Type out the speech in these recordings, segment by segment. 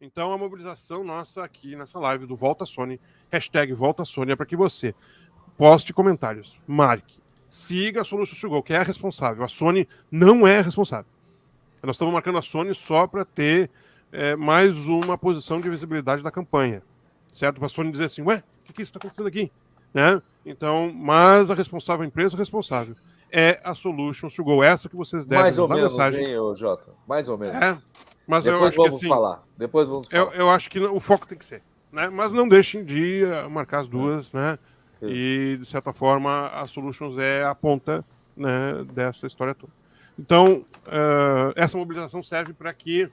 Então a mobilização nossa aqui nessa live do Volta Sony, hashtag Volta Sony, é para que você poste comentários, marque, siga a Solutions to Go, que é a responsável. A Sony não é responsável. Nós estamos marcando a Sony só para ter mais uma posição de visibilidade da campanha, certo? Para a Sony dizer assim, ué, o que isso está acontecendo aqui? Né? Então, mas a responsável, a empresa responsável é a Solutions to Go, essa que vocês devem mais ou mandar menos, mensagem. hein, Jota? Mais ou menos. Mas depois eu acho vamos que, assim, falar. Depois vamos falar. Eu acho que o foco tem que ser, né? Mas não deixem de marcar as duas, né? Isso. E, de certa forma, a Solutions é a ponta, né, dessa história toda. Então, essa mobilização serve para que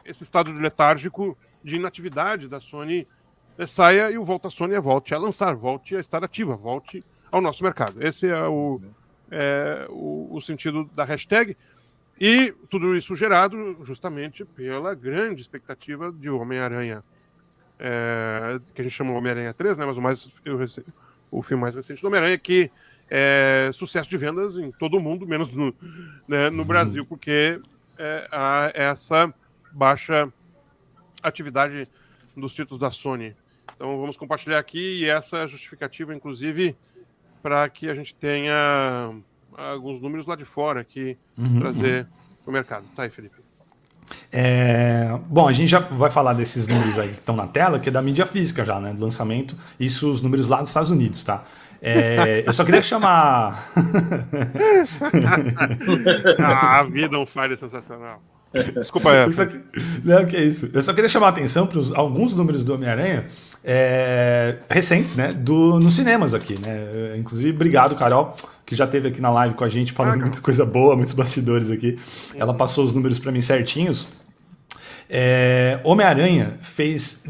esse estado de letárgico, de inatividade da Sony saia e o Volta Sony volte a lançar, volte a estar ativa, volte ao nosso mercado. Esse é o sentido da hashtag. E tudo isso gerado justamente pela grande expectativa de Homem-Aranha, que a gente chama Homem-Aranha 3, né? Mas o filme mais recente do Homem-Aranha, que é sucesso de vendas em todo o mundo, menos no Brasil, porque há essa baixa atividade dos títulos da Sony. Então vamos compartilhar aqui, e essa é a justificativa, inclusive, para que a gente tenha alguns números lá de fora aqui, trazer para o mercado. Tá aí, Felipe. Bom, a gente já vai falar desses números aí que estão na tela, que é da mídia física já, né? Do lançamento. Isso, os números lá dos Estados Unidos, tá? Eu só queria chamar... A vida on fire é sensacional. Desculpa, Não, que é isso. Eu só queria chamar a atenção para alguns números do Homem-Aranha recentes, né? Nos cinemas aqui, né? Inclusive, obrigado, Carol, que já esteve aqui na live com a gente falando muita coisa boa, muitos bastidores aqui. Ela passou os números para mim certinhos. Homem-Aranha fez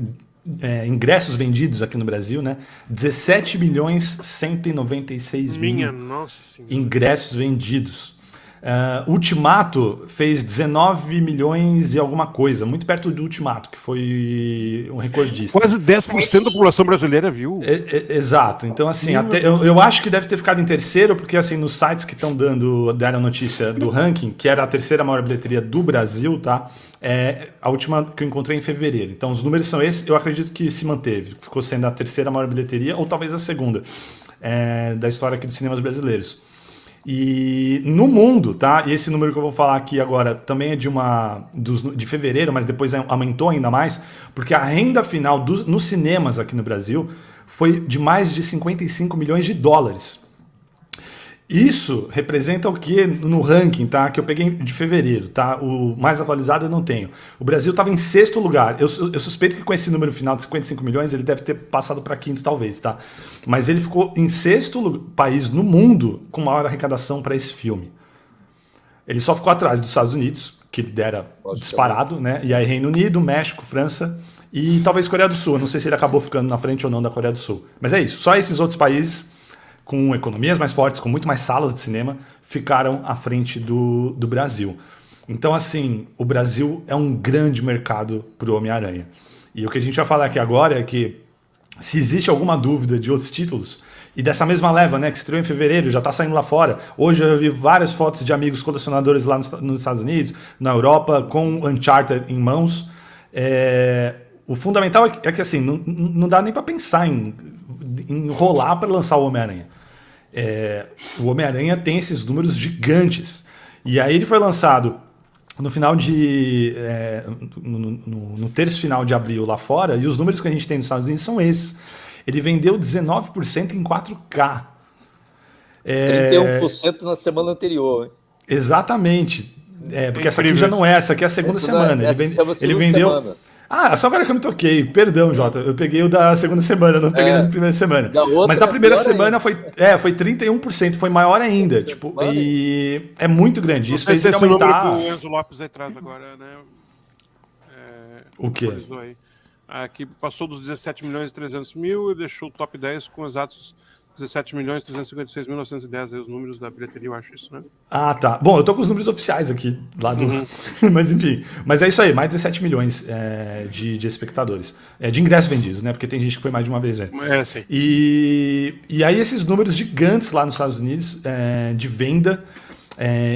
ingressos vendidos aqui no Brasil, né? 17 milhões 196 mil ingressos vendidos. Ultimato fez 19 milhões e alguma coisa, muito perto do Ultimato, que foi um recordista. Quase 10% da população brasileira viu. Exato. Então, assim, eu acho que deve ter ficado em terceiro, porque assim, nos sites que estão deram notícia do ranking, que era a terceira maior bilheteria do Brasil, tá? A última que eu encontrei em fevereiro. Então, os números são esses. Eu acredito que se manteve. Ficou sendo a terceira maior bilheteria, ou talvez a segunda, da história aqui dos cinemas brasileiros. E no mundo, tá? E esse número que eu vou falar aqui agora também é de fevereiro, mas depois aumentou ainda mais, porque a renda final nos cinemas aqui no Brasil foi de mais de 55 milhões de dólares. Isso representa o que no ranking, tá? Que eu peguei de fevereiro, tá? O mais atualizado eu não tenho. O Brasil estava em sexto lugar. Eu suspeito que com esse número final de 55 milhões ele deve ter passado para quinto, talvez, tá? Mas ele ficou em sexto país no mundo com maior arrecadação para esse filme. Ele só ficou atrás dos Estados Unidos, que lidera disparado, né? E aí Reino Unido, México, França e talvez Coreia do Sul. Eu não sei se ele acabou ficando na frente ou não da Coreia do Sul. Mas é isso. Só esses outros países com economias mais fortes, com muito mais salas de cinema, ficaram à frente do Brasil. Então, assim, o Brasil é um grande mercado para o Homem-Aranha. E o que a gente vai falar aqui agora é que, se existe alguma dúvida de outros títulos, e dessa mesma leva, né, que estreou em fevereiro, já está saindo lá fora. Hoje eu vi várias fotos de amigos colecionadores lá nos Estados Unidos, na Europa, com Uncharted em mãos. O fundamental é que assim, não dá nem para pensar em enrolar para lançar o Homem-Aranha. O Homem-Aranha tem esses números gigantes. E aí ele foi lançado no final no terço final de abril lá fora, e os números que a gente tem nos Estados Unidos são esses. Ele vendeu 19% em 4K. 31% na semana anterior. Hein? Exatamente. Porque essa aqui já não é, essa aqui é a segunda semana. Ele vendeu. Semana. Só agora que eu me toquei. Perdão, Jota. Eu peguei o da segunda semana, não peguei na primeira semana. Mas na primeira semana foi 31%, foi maior ainda. Tipo, e é muito grande. Isso fez ele aumentar. O Enzo Lopes aí atrás agora, né? O quê? Aqui passou dos 17 milhões e 300 mil e deixou o top 10 com exatos 17 milhões e 356 mil 910, aí os números da bilheteria, eu acho isso, né? Tá. Bom, eu tô com os números oficiais aqui, lá do... Mas enfim, mas é isso aí, mais de 17 milhões de espectadores, de ingressos vendidos, né? Porque tem gente que foi mais de uma vez, né? Sim. E aí esses números gigantes lá nos Estados Unidos, de venda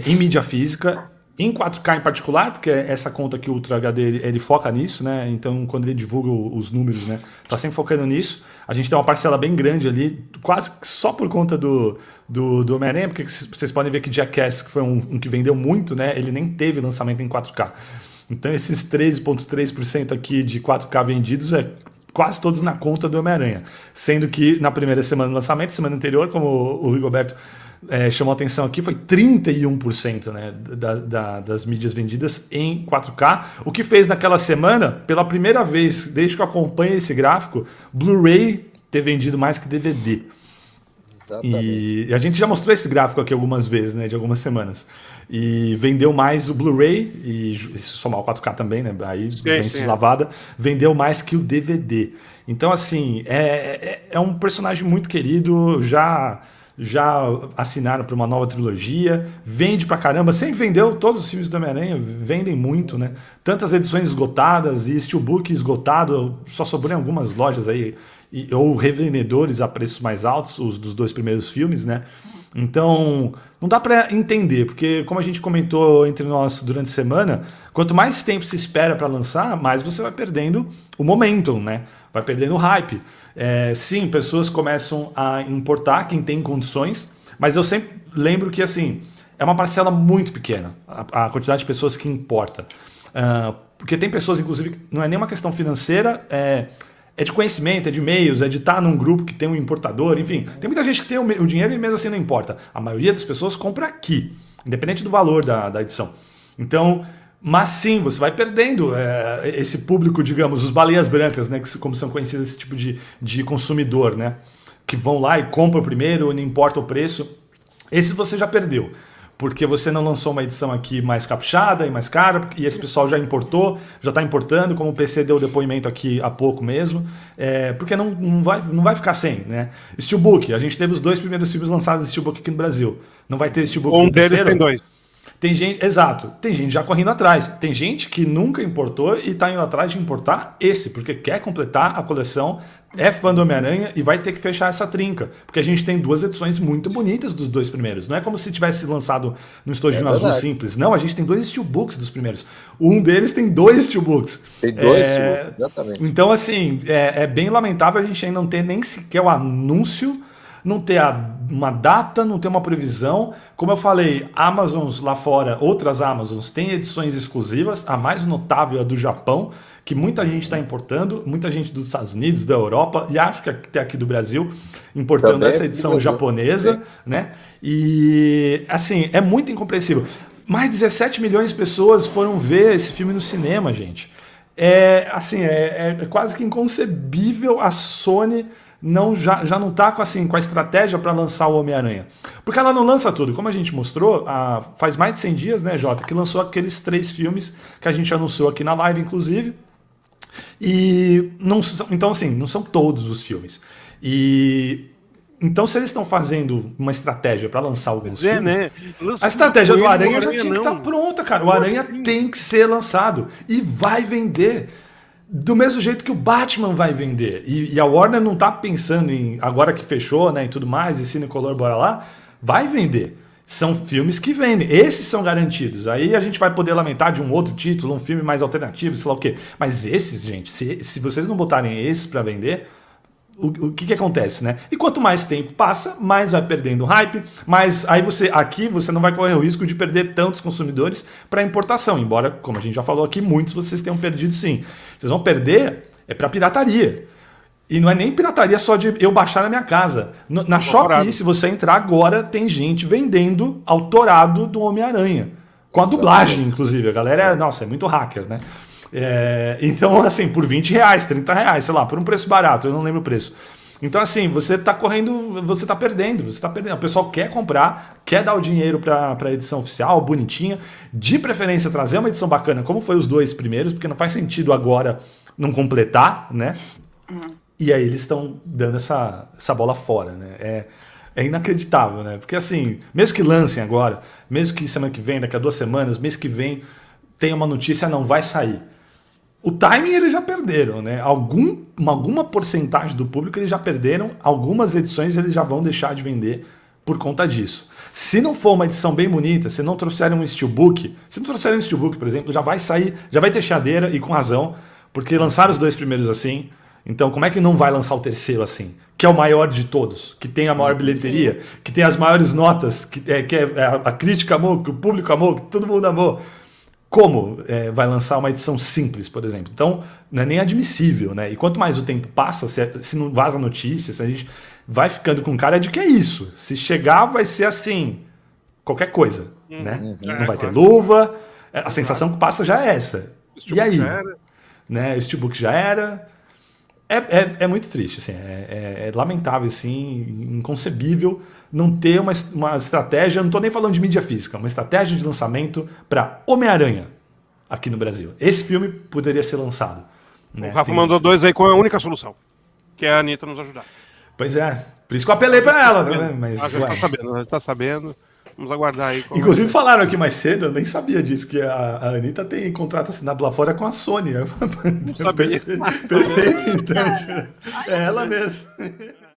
em mídia física, em 4K em particular, porque essa conta aqui, o Ultra HD, ele foca nisso, né? Então, quando ele divulga os números, né? Tá sempre focando nisso. A gente tem uma parcela bem grande ali, quase só por conta do Homem-Aranha, porque vocês podem ver que Jackass, que foi um que vendeu muito, né? Ele nem teve lançamento em 4K. Então, esses 13,3% aqui de 4K vendidos é quase todos na conta do Homem-Aranha. Sendo que na primeira semana do lançamento, semana anterior, como o Rigoberto chamou a atenção aqui, foi 31%, né, das mídias vendidas em 4K, o que fez naquela semana, pela primeira vez, desde que eu acompanho esse gráfico, Blu-ray ter vendido mais que DVD. E a gente já mostrou esse gráfico aqui algumas vezes, né, de algumas semanas. E vendeu mais o Blu-ray, e se somar o 4K também, né, aí vem lavada, vendeu mais que o DVD. Então, assim, é um personagem muito querido, já assinaram para uma nova trilogia, vende pra caramba, sempre vendeu, todos os filmes do Homem-Aranha vendem muito, né? Tantas edições esgotadas e steelbook esgotado, só sobrou em algumas lojas aí, ou revendedores a preços mais altos, os dos 2 primeiros filmes, né? Então, não dá para entender, porque como a gente comentou entre nós durante a semana, quanto mais tempo se espera para lançar, mais você vai perdendo o momentum, né? Vai perdendo o hype. Sim, pessoas começam a importar, quem tem condições, mas eu sempre lembro que assim, é uma parcela muito pequena, a quantidade de pessoas que importa. Porque tem pessoas, inclusive, que não é nem uma questão financeira, é de conhecimento, é de meios, é de estar num grupo que tem um importador, enfim. Tem muita gente que tem o dinheiro e mesmo assim não importa. A maioria das pessoas compra aqui, independente do valor da edição. Então, mas sim, você vai perdendo esse público, digamos, os baleias brancas, né, como são conhecidos esse tipo de consumidor, né, que vão lá e compram primeiro, não importa o preço. Esse você já perdeu. Porque você não lançou uma edição aqui mais caprichada e mais cara, e esse pessoal já importou, já está importando, como o PC deu depoimento aqui há pouco mesmo, porque não vai ficar sem, né? Steelbook, a gente teve os 2 primeiros filmes lançados de Steelbook aqui no Brasil. Não vai ter Steelbook no terceiro? Um deles tem 2. Tem gente, exato, tem gente já correndo atrás. Tem gente que nunca importou e está indo atrás de importar esse, porque quer completar a coleção, é fã do Homem-Aranha e vai ter que fechar essa trinca. Porque a gente tem 2 edições muito bonitas dos 2 primeiros. Não é como se tivesse lançado no estojinho azul simples. Não, a gente tem 2 steelbooks dos primeiros. Um deles tem 2 steelbooks. Tem 2 steelbooks, exatamente. Então, assim, é bem lamentável a gente ainda não ter nem sequer o anúncio, não ter uma data, não ter uma previsão. Como eu falei, Amazons lá fora, outras Amazons, têm edições exclusivas. A mais notável é a do Japão, que muita gente está importando, muita gente dos Estados Unidos, da Europa, e acho que até aqui do Brasil, importando também essa edição japonesa, né? E, assim, é muito incompreensível. Mais de 17 milhões de pessoas foram ver esse filme no cinema, gente. É quase que inconcebível a Sony já não está com a estratégia para lançar o Homem-Aranha. Porque ela não lança tudo. Como a gente mostrou, faz mais de 100 dias, né, Jota, que lançou aqueles 3 filmes que a gente anunciou aqui na live, inclusive. E então, assim, não são todos os filmes. Então, se eles estão fazendo uma estratégia para lançar alguns filmes, né? A estratégia do Aranha já tinha que estar pronta, cara. O Aranha tem que ser lançado e vai vender. Do mesmo jeito que o Batman vai vender. E a Warner não tá pensando em, agora que fechou, né, e tudo mais, e Cinecolor, bora lá, vai vender. São filmes que vendem. Esses são garantidos. Aí a gente vai poder lamentar de um outro título, um filme mais alternativo, sei lá o quê. Mas esses, gente, se vocês não botarem esses para vender, o que acontece, né? E quanto mais tempo passa, mais vai perdendo hype, mas aí você não vai correr o risco de perder tantos consumidores para importação, embora, como a gente já falou aqui, muitos vocês tenham perdido sim. Vocês vão perder para pirataria. E não é nem pirataria só de eu baixar na minha casa. Na Shopee, se você entrar agora, tem gente vendendo autorado do Homem-Aranha. Com a dublagem, inclusive. A galera, nossa, é muito hacker, né? Então, assim, por R$20, R$30, sei lá, por um preço barato, eu não lembro o preço. Então, assim, você tá correndo, você tá perdendo. O pessoal quer comprar, quer dar o dinheiro pra edição oficial, bonitinha. De preferência, trazer uma edição bacana, como foi os 2 primeiros, porque não faz sentido agora não completar, né? E aí eles estão dando essa bola fora, né? É inacreditável, né? Porque, assim, mesmo que lancem agora, mesmo que semana que vem, daqui a 2 semanas, mês que vem, tenha uma notícia, não vai sair. O timing eles já perderam, né? Alguma porcentagem do público eles já perderam, algumas edições eles já vão deixar de vender por conta disso. Se não for uma edição bem bonita, se não trouxerem um steelbook, por exemplo, já vai sair, já vai ter chiadeira e com razão, porque lançaram os 2 primeiros assim. Então, como é que não vai lançar o terceiro assim? Que é o maior de todos, que tem a maior bilheteria, que tem as maiores notas, que a crítica amou, que o público amou, que todo mundo amou. Como vai lançar uma edição simples, por exemplo? Então, não é nem admissível, né? E quanto mais o tempo passa, se não vaza notícias, a gente vai ficando com cara de que é isso. Se chegar, vai ser assim, qualquer coisa, né? Não vai ter luva, a sensação que passa já é essa. E aí? Né? O steelbook já era. É muito triste, assim, é lamentável, assim, inconcebível não ter uma estratégia, não estou nem falando de mídia física, uma estratégia de lançamento para Homem-Aranha aqui no Brasil. Esse filme poderia ser lançado. Né? O Rafa mandou 2 aí com a única solução, que é a Anitta nos ajudar. Pois é, por isso que eu apelei para ela. Né? Mas, já está sabendo. Vamos aguardar aí. Inclusive falaram aqui mais cedo, eu nem sabia disso, que a Anitta tem contrato assinado lá fora com a Sony. Não sabia. Perfeito, então. É ela mesma.